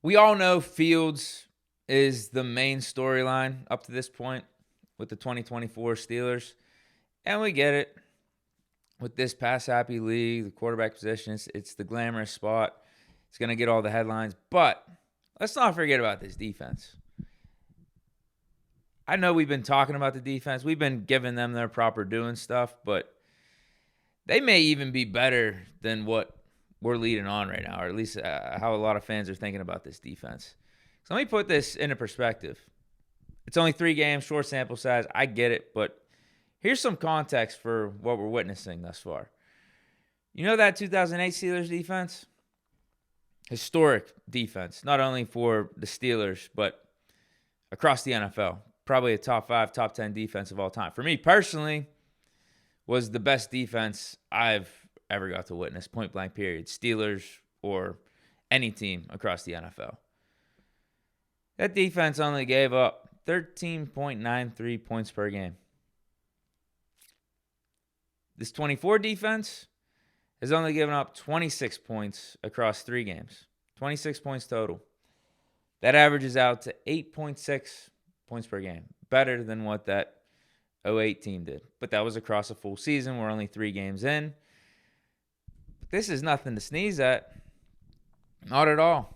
We all know Fields is the main storyline up to this point with the 2024 Steelers. And we get it. With this pass-happy league, the quarterback position, it's the glamorous spot. It's going to get all the headlines. But let's not forget about this defense. I know we've been talking about the defense. We've been giving them their proper due and stuff. But they may even be better than what we're leading on right now, or at least how a lot of fans are thinking about this defense. So let me put this into perspective. It's only 3 games, short sample size. I get it, but here's some context for what we're witnessing thus far. You know that 2008 Steelers defense? Historic defense, not only for the Steelers, but across the NFL. Probably a top 5, top 10 defense of all time. For me personally, was the best defense I've ever got to witness, point blank period. Steelers or any team across the NFL. That defense only gave up 13.93 points per game. This 24 defense has only given up 26 points across 3 games. 26 points total. That averages out to 8.6 points per game. Better than what that 08 team did. But that was across a full season. We're only 3 games in. This is nothing to sneeze at. Not at all.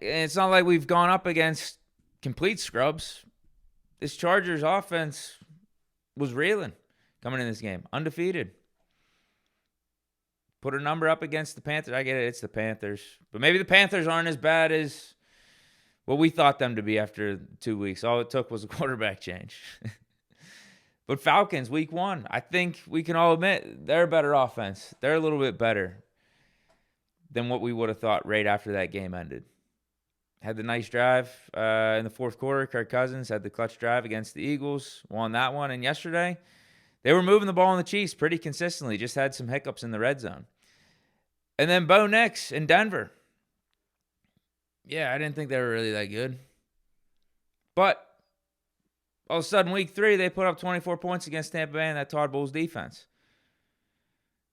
And it's not like we've gone up against complete scrubs. This Chargers offense was reeling coming in this game. Undefeated. Put a number up against the Panthers. I get it. It's the Panthers. But maybe the Panthers aren't as bad as what we thought them to be after 2 weeks. All it took was a quarterback change. But Falcons, week 1, I think we can all admit they're a better offense. They're a little bit better than what we would have thought right after that game ended. Had the nice drive in the fourth quarter. Kirk Cousins had the clutch drive against the Eagles. Won that one. And yesterday, they were moving the ball in the Chiefs pretty consistently. Just had some hiccups in the red zone. And then Bo Nix in Denver. Yeah, I didn't think they were really that good. But all of a sudden, week 3, they put up 24 points against Tampa Bay and that Todd Bowles defense.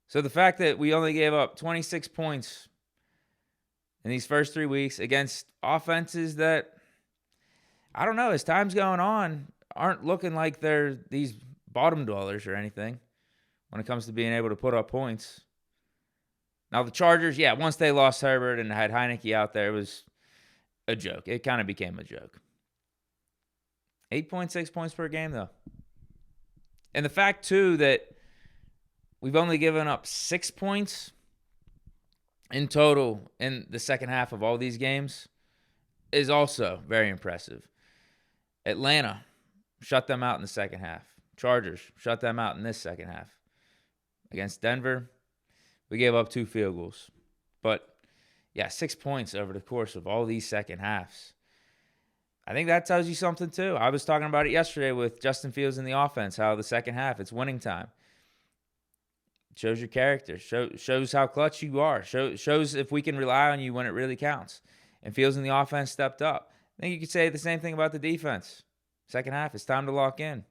So the fact that we only gave up 26 points in these first 3 weeks against offenses that, I don't know, as time's going on, aren't looking like they're these bottom dwellers or anything when it comes to being able to put up points. Now, the Chargers, yeah, once they lost Herbert and had Heineke out there, it was a joke. It kind of became a joke. 8.6 points per game, though. And the fact, too, that we've only given up 6 points in total in the second half of all these games is also very impressive. Atlanta shut them out in the second half. Chargers shut them out in this second half. Against Denver, we gave up 2 field goals. But, yeah, 6 points over the course of all these second halves. I think that tells you something, too. I was talking about it yesterday with Justin Fields in the offense, how the second half, it's winning time. Shows your character. Shows how clutch you are. Shows if we can rely on you when it really counts. And Fields in the offense stepped up. I think you could say the same thing about the defense. Second half, it's time to lock in.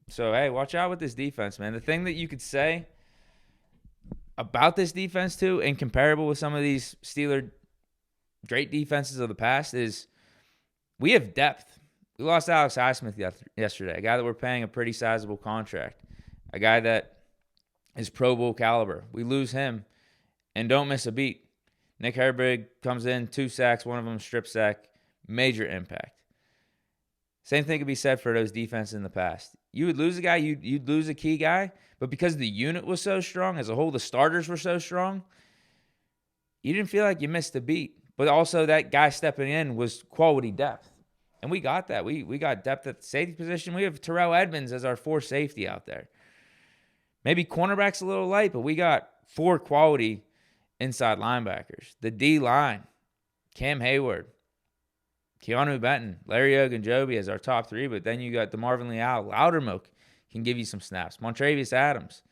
So, hey, watch out with this defense, man. The thing that you could say about this defense, too, and comparable with some of these Steelers great defenses of the past, is we have depth. We lost Alex Highsmith yesterday, a guy that we're paying a pretty sizable contract, a guy that is Pro Bowl caliber. We lose him and don't miss a beat. Nick Herbig comes in, 2 sacks, one of them strip sack, major impact. Same thing could be said for those defenses in the past. You would lose a guy, you'd lose a key guy, but because the unit was so strong, as a whole, the starters were so strong, you didn't feel like you missed a beat. But also that guy stepping in was quality depth. And we got that. We got depth at the safety position. We have Terrell Edmonds as our 4th safety out there. Maybe cornerback's a little light, but we got 4 quality inside linebackers. The D-line, Cam Hayward, Keanu Benton, Larry Ogunjobi as our top 3, but then you got DeMarvin Leal. Loudermilk can give you some snaps. Montravius Adams.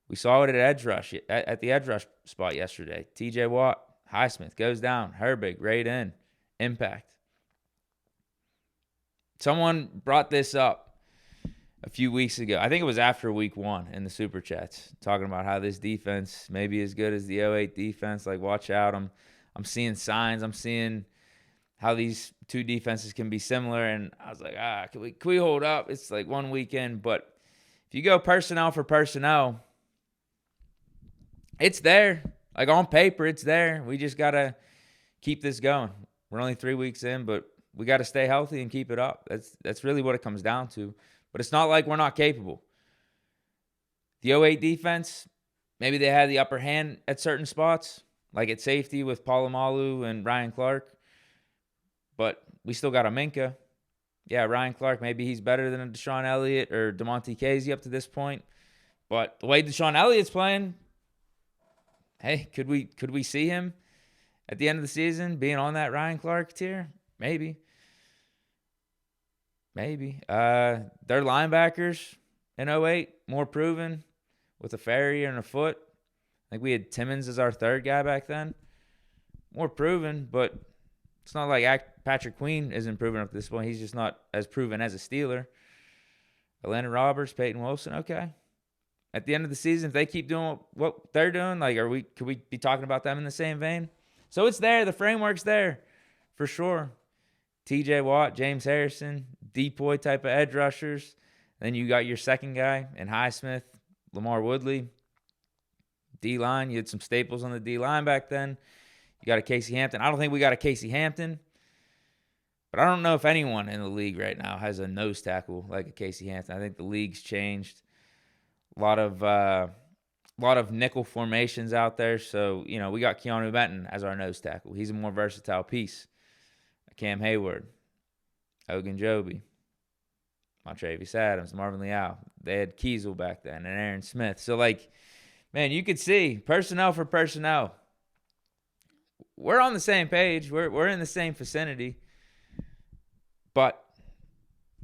We saw it at edge rush, at the edge rush spot yesterday. TJ Watt. Highsmith goes down. Herbig right in. Impact. Someone brought this up. a few weeks ago. I think it was after week 1 in the Super Chats, talking about how this defense may be as good as the '08 defense. Like, watch out. I'm seeing signs. I'm seeing how these two defenses can be similar. And I was like, can we hold up? It's like 1 weekend. But if you go personnel for personnel, it's there. Like, on paper, it's there. We just got to keep this going. We're only 3 weeks in, but we got to stay healthy and keep it up. That's really what it comes down to. But it's not like we're not capable. The '08 defense, maybe they had the upper hand at certain spots, like at safety with Polamalu and Ryan Clark. But we still got a Minka. Yeah, Ryan Clark, maybe he's better than a Deshaun Elliott or DeMonte Casey up to this point. But the way Deshaun Elliott's playing, hey, could we see him at the end of the season being on that Ryan Clark tier? Maybe. Their linebackers in '08, more proven, with a Ferry and a Foot. I think we had Timmons as our third guy back then. More proven, but it's not like Patrick Queen isn't proven up to this point. He's just not as proven as a Steeler. Atlanta Roberts, Peyton Wilson, okay. At the end of the season, if they keep doing what they're doing, like, could we be talking about them in the same vein? So it's there. The framework's there for sure. TJ Watt, James Harrison, Depoy type of edge rushers. Then you got your second guy in Highsmith, Lamar Woodley. D-line, you had some staples on the D-line back then. You got a Casey Hampton. I don't think we got a Casey Hampton. But I don't know if anyone in the league right now has a nose tackle like a Casey Hampton. I think the league's changed. A lot of nickel formations out there. So, we got Keanu Benton as our nose tackle. He's a more versatile piece. Cam Hayward, Ogunjobi, Montravius Adams, Marvin Leal. They had Kiesel back then and Aaron Smith. So, man, you could see personnel for personnel. We're on the same page. We're in the same vicinity. But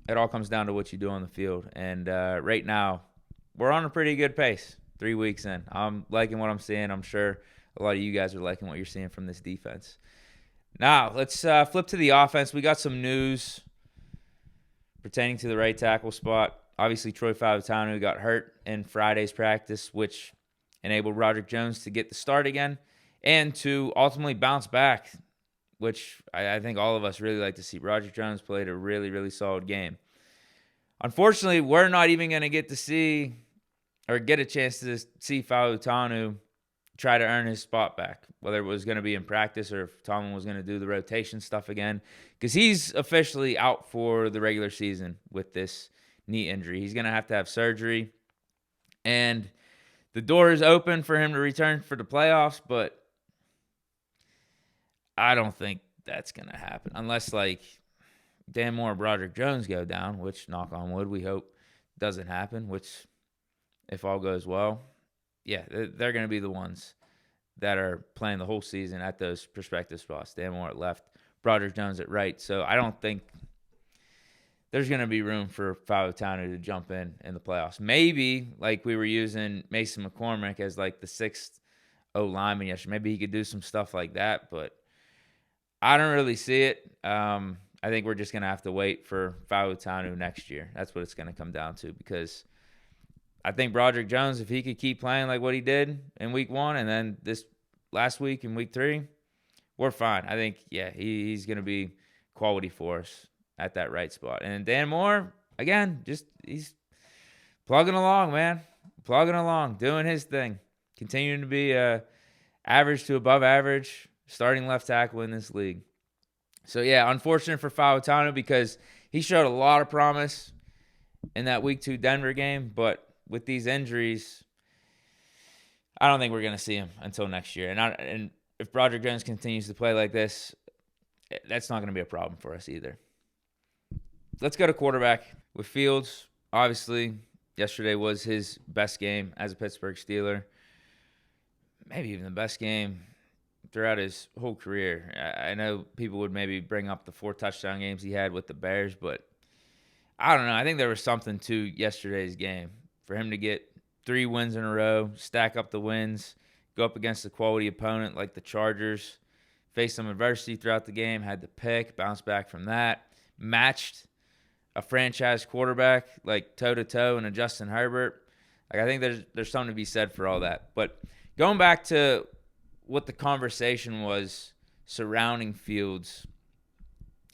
it all comes down to what you do on the field. And right now, we're on a pretty good pace 3 weeks in. I'm liking what I'm seeing. I'm sure a lot of you guys are liking what you're seeing from this defense. Now, let's flip to the offense. We got some news pertaining to the right tackle spot. Obviously, Troy Fautanu got hurt in Friday's practice, which enabled Roderick Jones to get the start again and to ultimately bounce back, which I think all of us really like to see. Roderick Jones played a really, really solid game. Unfortunately, we're not even going to get to see or get a chance to see Fautanu try to earn his spot back, whether it was going to be in practice or if Tomlin was going to do the rotation stuff again, because he's officially out for the regular season with this knee injury. He's going to have surgery, and the door is open for him to return for the playoffs, but I don't think that's going to happen unless, Dan Moore and Broderick Jones go down, which, knock on wood, we hope doesn't happen, which, if all goes well, yeah, they're going to be the ones that are playing the whole season at those prospective spots. Dan Moore at left, Broderick Jones at right. So I don't think there's going to be room for Fautanu to jump in the playoffs. Maybe, we were using Mason McCormick as, the sixth O-lineman yesterday. Maybe he could do some stuff like that, but I don't really see it. I think we're just going to have to wait for Fautanu next year. That's what it's going to come down to, because I think Broderick Jones, if he could keep playing like what he did in week 1 and then this last week in week 3, we're fine. I think, yeah, he's going to be quality for us at that right spot. And Dan Moore, again, he's plugging along, man. Plugging along, doing his thing. Continuing to be average to above average starting left tackle in this league. So, yeah, unfortunate for Fautanu because he showed a lot of promise in that week 2 Denver game, but with these injuries, I don't think we're going to see him until next year. And if Broderick Jones continues to play like this, that's not going to be a problem for us either. Let's go to quarterback with Fields. Obviously, yesterday was his best game as a Pittsburgh Steeler. Maybe even the best game throughout his whole career. I know people would maybe bring up the 4 touchdown games he had with the Bears, but I don't know. I think there was something to yesterday's game. For him to get 3 wins in a row, stack up the wins, go up against a quality opponent like the Chargers, face some adversity throughout the game, had the pick, bounce back from that, matched a franchise quarterback, like toe-to-toe, and a Justin Herbert. Like, I think there's something to be said for all that. But going back to what the conversation was surrounding Fields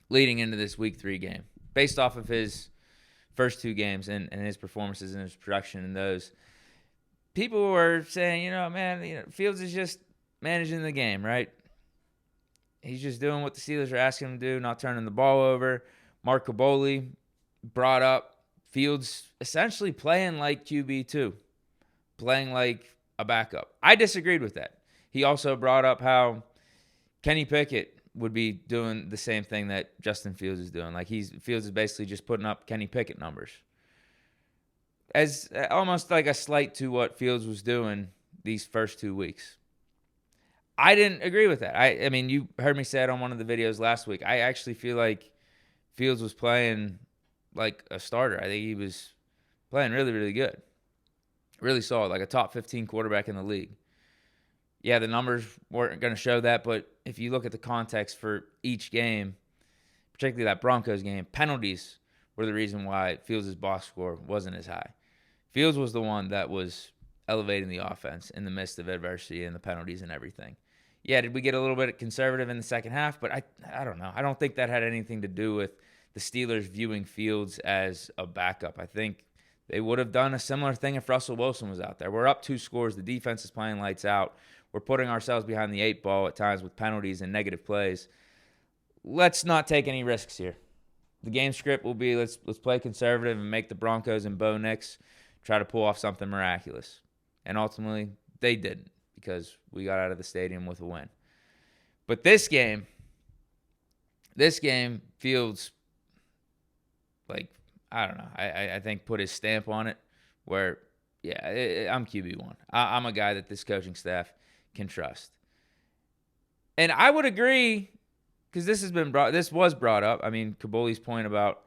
leading into this Week 3 game, based off of his first 2 games and his performances and his production in those, people were saying, man, Fields is just managing the game, right? He's just doing what the Steelers are asking him to do, not turning the ball over. Mark Caboli brought up Fields essentially playing like QB2, playing like a backup. I disagreed with that. He also brought up how Kenny Pickett would be doing the same thing that Justin Fields is doing. Like, Fields is basically just putting up Kenny Pickett numbers, as almost like a slight to what Fields was doing these first 2 weeks. I didn't agree with that. I mean, you heard me say it on one of the videos last week. I actually feel like Fields was playing like a starter. I think he was playing really, really good. Really solid, like a top 15 quarterback in the league. Yeah, the numbers weren't going to show that, but if you look at the context for each game, particularly that Broncos game, penalties were the reason why Fields' box score wasn't as high. Fields was the one that was elevating the offense in the midst of adversity and the penalties and everything. Yeah, did we get a little bit conservative in the second half? But I don't know. I don't think that had anything to do with the Steelers viewing Fields as a backup. I think they would have done a similar thing if Russell Wilson was out there. We're up 2 scores. The defense is playing lights out. We're putting ourselves behind the 8 ball at times with penalties and negative plays. Let's not take any risks here. The game script will be let's play conservative and make the Broncos and Bo Nix try to pull off something miraculous. And ultimately, they didn't, because we got out of the stadium with a win. But this game, Fields, like, I don't know. I think put his stamp on it where, yeah, I'm QB1. I'm a guy that this coaching staff can trust. And I would agree, because this was brought up. I mean, Caboli's point about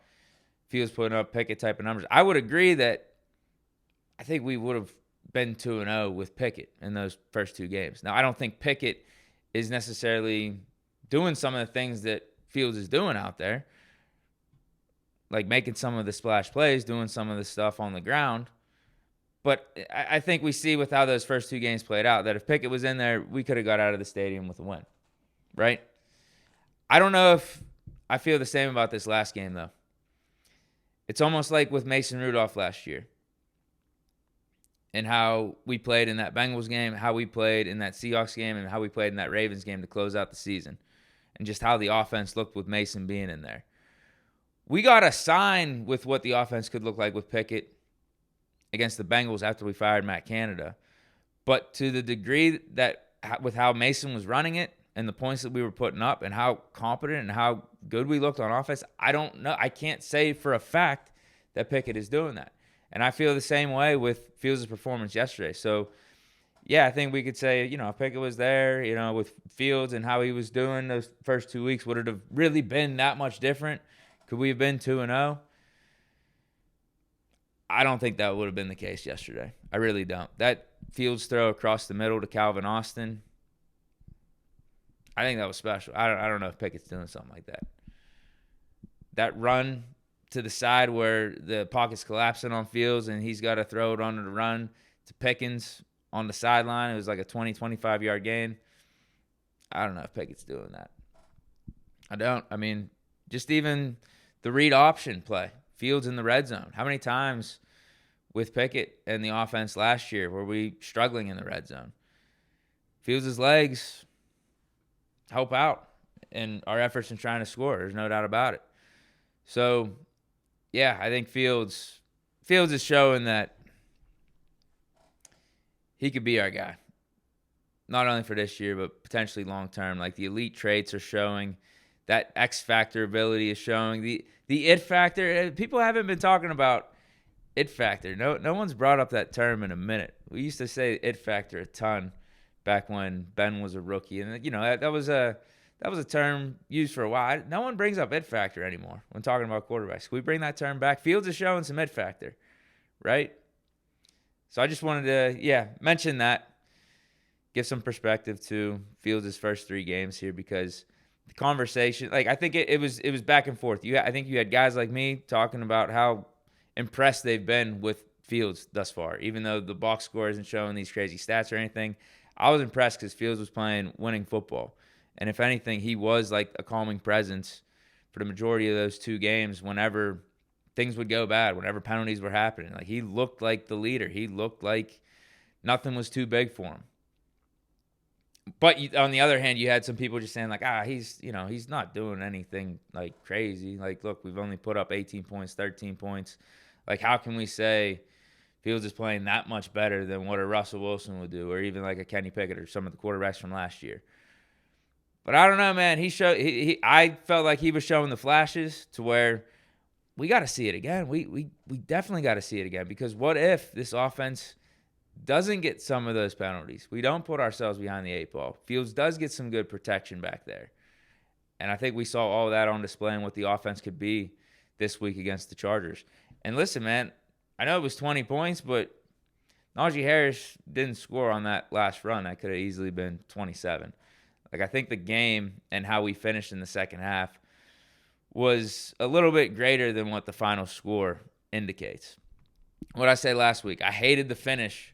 Fields putting up Pickett type of numbers. I would agree that I think we would have been 2-0 with Pickett in those first 2 games. Now, I don't think Pickett is necessarily doing some of the things that Fields is doing out there, like making some of the splash plays, doing some of the stuff on the ground. But I think we see with how those first 2 games played out that if Pickett was in there, we could have got out of the stadium with a win, right? I don't know if I feel the same about this last game, though. It's almost like with Mason Rudolph last year and how we played in that Bengals game, how we played in that Seahawks game, and how we played in that Ravens game to close out the season, and just how the offense looked with Mason being in there. We got a sign with what the offense could look like with Pickett against the Bengals after we fired Matt Canada. But to the degree that with how Mason was running it and the points that we were putting up and how competent and how good we looked on offense, I don't know. I can't say for a fact that Pickett is doing that. And I feel the same way with Fields' performance yesterday. So, yeah, I think we could say, if Pickett was there, with Fields and how he was doing those first 2 weeks, would it have really been that much different? Could we have been 2-0? I don't think that would have been the case yesterday. I really don't. That Fields throw across the middle to Calvin Austin, I think that was special. I don't know if Pickett's doing something like that. That run to the side where the pocket's collapsing on Fields and he's got to throw it on the run to Pickens on the sideline. It was like a 20, 25-yard gain. I don't know if Pickett's doing that. I don't. I mean, just even the read option play, Fields in the red zone. How many times with Pickett and the offense last year were we struggling in the red zone? Fields' legs help out in our efforts in trying to score. There's no doubt about it. So, yeah, I think Fields is showing that he could be our guy. Not only for this year, but potentially long term. Like, the elite traits are showing. That X factor ability is showing. The it factor, people haven't been talking about it factor. No one's brought up that term in a minute. We used to say it factor a ton back when Ben was a rookie, and that was a term used for a while. No one brings up it factor anymore when talking about quarterbacks. Can we bring that term back? Fields is showing some it factor, right? So I just wanted to, mention that, give some perspective to Fields' first 3 games here, because the conversation, like I think it was back and forth. I think you had guys like me talking about how impressed they've been with Fields thus far, even though the box score isn't showing these crazy stats or anything. I was impressed because Fields was playing winning football, and if anything, he was like a calming presence for the majority of those 2 games. Whenever things would go bad, whenever penalties were happening, like he looked like the leader. He looked like nothing was too big for him. But on the other hand, you had some people just saying like, he's not doing anything like crazy. Like, look, we've only put up 18 points, 13 points. Like, how can we say Fields is playing that much better than what a Russell Wilson would do, or even like a Kenny Pickett or some of the quarterbacks from last year? But I don't know, man. I felt like he was showing the flashes to where we got to see it again. We definitely got to see it again, because what if this offense doesn't get some of those penalties? We don't put ourselves behind the 8 ball. Fields does get some good protection back there. And I think we saw all of that on display and what the offense could be this week against the Chargers. And listen, man, I know it was 20 points, but Najee Harris didn't score on that last run. That could have easily been 27. Like, I think the game and how we finished in the second half was a little bit greater than what the final score indicates. What I said last week, I hated the finish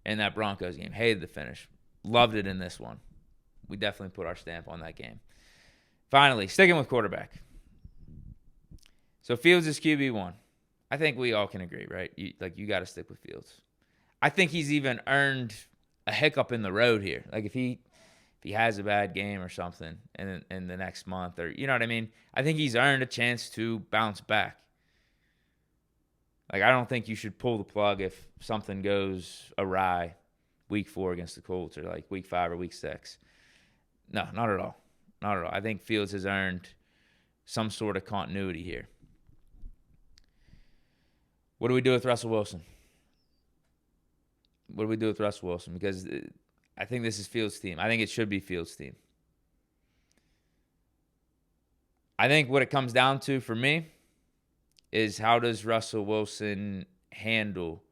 in that Broncos game. Hated the finish. Loved it in this one. We definitely put our stamp on that game. Finally, sticking with quarterback. So Fields is QB1. I think we all can agree, right? You got to stick with Fields. I think he's even earned a hiccup in the road here. Like if he has a bad game or something in the next month, or you know what I mean? I think he's earned a chance to bounce back. Like, I don't think you should pull the plug if something goes awry week 4 against the Colts, or like week 5 or week 6. No, not at all. Not at all. I think Fields has earned some sort of continuity here. What do we do with Russell Wilson? What do we do with Russell Wilson? Because I think this is Fields' team. I think it should be Fields' team. I think what it comes down to for me is, how does Russell Wilson handle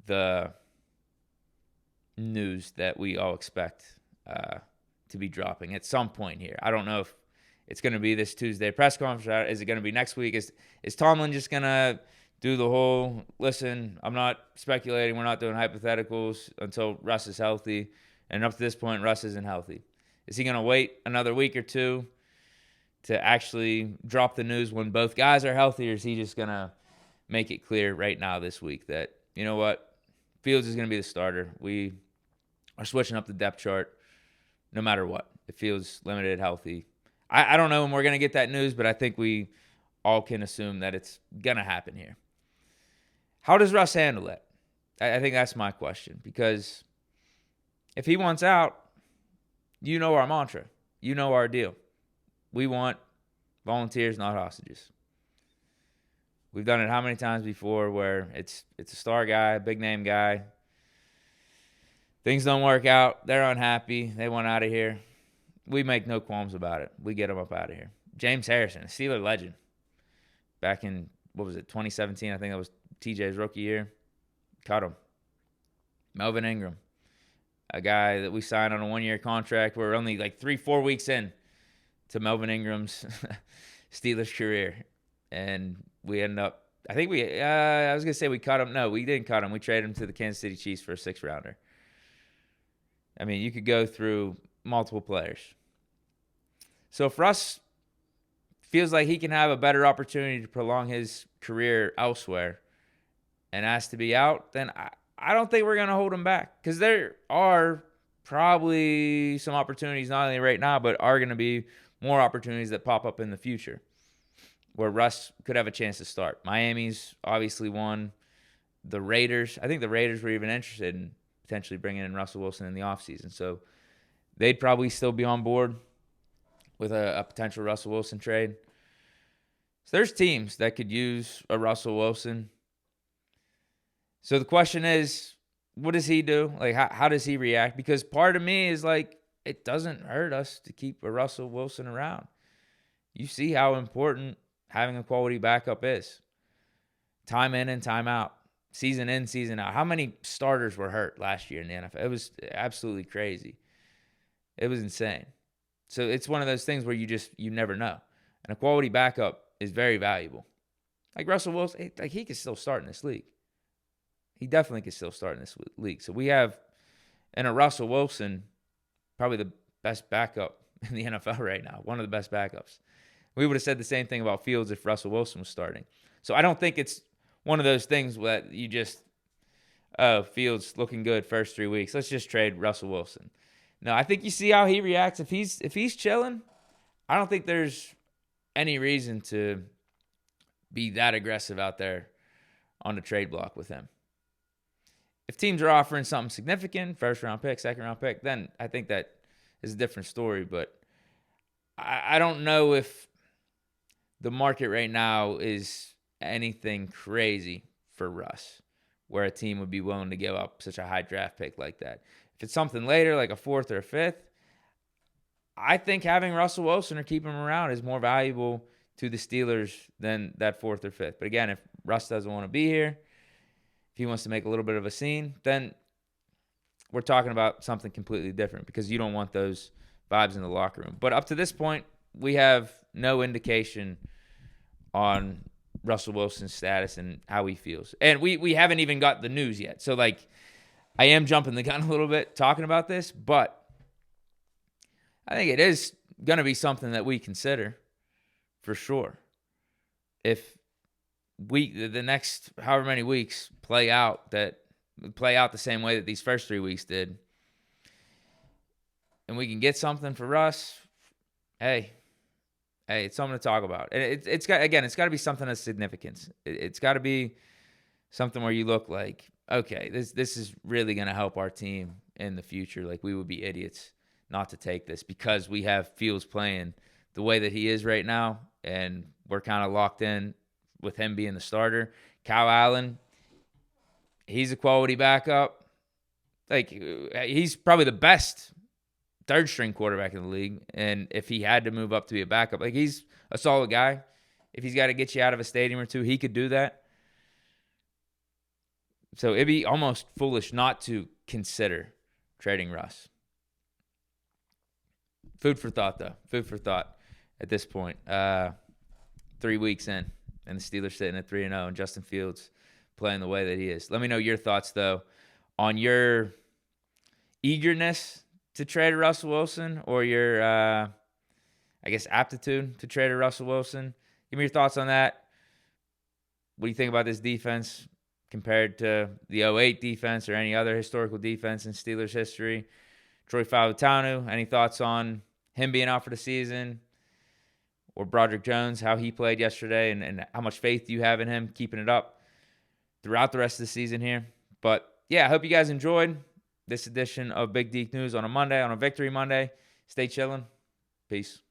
the news that we all expect to be dropping at some point here? I don't know if it's going to be this Tuesday press conference. Is it going to be next week? Is Tomlin just going to do the whole, listen, I'm not speculating, we're not doing hypotheticals until Russ is healthy, and up to this point, Russ isn't healthy? Is he going to wait another week or two to actually drop the news when both guys are healthy, or is he just going to make it clear right now this week that, you know what, Fields is going to be the starter? We are switching up the depth chart no matter what. If Fields limited, healthy. I don't know when we're going to get that news, but I think we all can assume that it's going to happen here. How does Russ handle it? I think that's my question, because if he wants out, you know our mantra. You know our deal. We want volunteers, not hostages. We've done it how many times before where it's a star guy, a big name guy. Things don't work out. They're unhappy. They want out of here. We make no qualms about it. We get them up out of here. James Harrison, a Steeler legend. Back in, 2017? I think that was TJ's rookie year. Cut him. Melvin Ingram, a guy that we signed on a 1-year contract. We're only like 3-4 weeks in to Melvin Ingram's Steelers career. And we ended up, I think I was going to say we cut him. No, we didn't cut him. We traded him to the Kansas City Chiefs for a 6th-rounder. I mean, you could go through multiple players. So if Russ feels like he can have a better opportunity to prolong his career elsewhere and asks to be out, then I don't think we're going to hold him back, because there are probably some opportunities, not only right now, but are going to be more opportunities that pop up in the future where Russ could have a chance to start. Miami's obviously one. The Raiders, I think the Raiders were even interested in potentially bringing in Russell Wilson in the offseason. So they'd probably still be on board with a potential Russell Wilson trade. So there's teams that could use a Russell Wilson. So the question is, what does he do? Like, how does he react? Because part of me is like, it doesn't hurt us to keep a Russell Wilson around. You see how important having a quality backup is. Time in and time out. Season in, season out. How many starters were hurt last year in the NFL? It was absolutely crazy. It was insane. So it's one of those things where you never know. And a quality backup is very valuable. Like Russell Wilson, like he could still start in this league. He definitely could still start in this league. So we have, in a Russell Wilson, probably the best backup in the NFL right now. One of the best backups. We would have said the same thing about Fields if Russell Wilson was starting. So I don't think it's one of those things that you just, oh, Fields looking good first 3 weeks. Let's just trade Russell Wilson. No, I think you see how he reacts. If he's chilling, I don't think there's any reason to be that aggressive out there on the trade block with him. If teams are offering something significant, first round pick, second round pick, then I think that is a different story. But I don't know if the market right now is anything crazy for Russ, where a team would be willing to give up such a high draft pick like that. If it's something later, like a fourth or a fifth, I think having Russell Wilson or keeping him around is more valuable to the Steelers than that fourth or fifth. But again, if Russ doesn't want to be here, if he wants to make a little bit of a scene, then we're talking about something completely different because you don't want those vibes in the locker room. But up to this point, we have no indication on Russell Wilson's status and how he feels. And we haven't even got the news yet. So, like, I am jumping the gun a little bit talking about this, but I think it is going to be something that we consider for sure. If the next however many weeks play out the same way that these first 3 weeks did, and we can get something for Russ, hey, it's something to talk about. And it's got to be something of significance. It's got to be something where you look like, okay, this is really going to help our team in the future. Like, we would be idiots not to take this because we have Fields playing the way that he is right now, and we're kind of locked in with him being the starter. Kyle Allen, he's a quality backup. Like, he's probably the best third-string quarterback in the league, and if he had to move up to be a backup, like, he's a solid guy. If he's got to get you out of a stadium or two, he could do that. So it'd be almost foolish not to consider trading Russ. Food for thought, though. Food for thought at this point. 3 weeks in, and the Steelers sitting at 3-0, and Justin Fields playing the way that he is. Let me know your thoughts, though, on your eagerness to trade Russell Wilson or your, aptitude to trade Russell Wilson. Give me your thoughts on that. What do you think about this defense compared to the 2008 defense or any other historical defense in Steelers history? Troy Fautanu, any thoughts on him being out for the season? Or Broderick Jones, how he played yesterday and how much faith you have in him keeping it up throughout the rest of the season here. But, yeah, I hope you guys enjoyed this edition of Big Deke News on a Monday, on a Victory Monday. Stay chilling. Peace.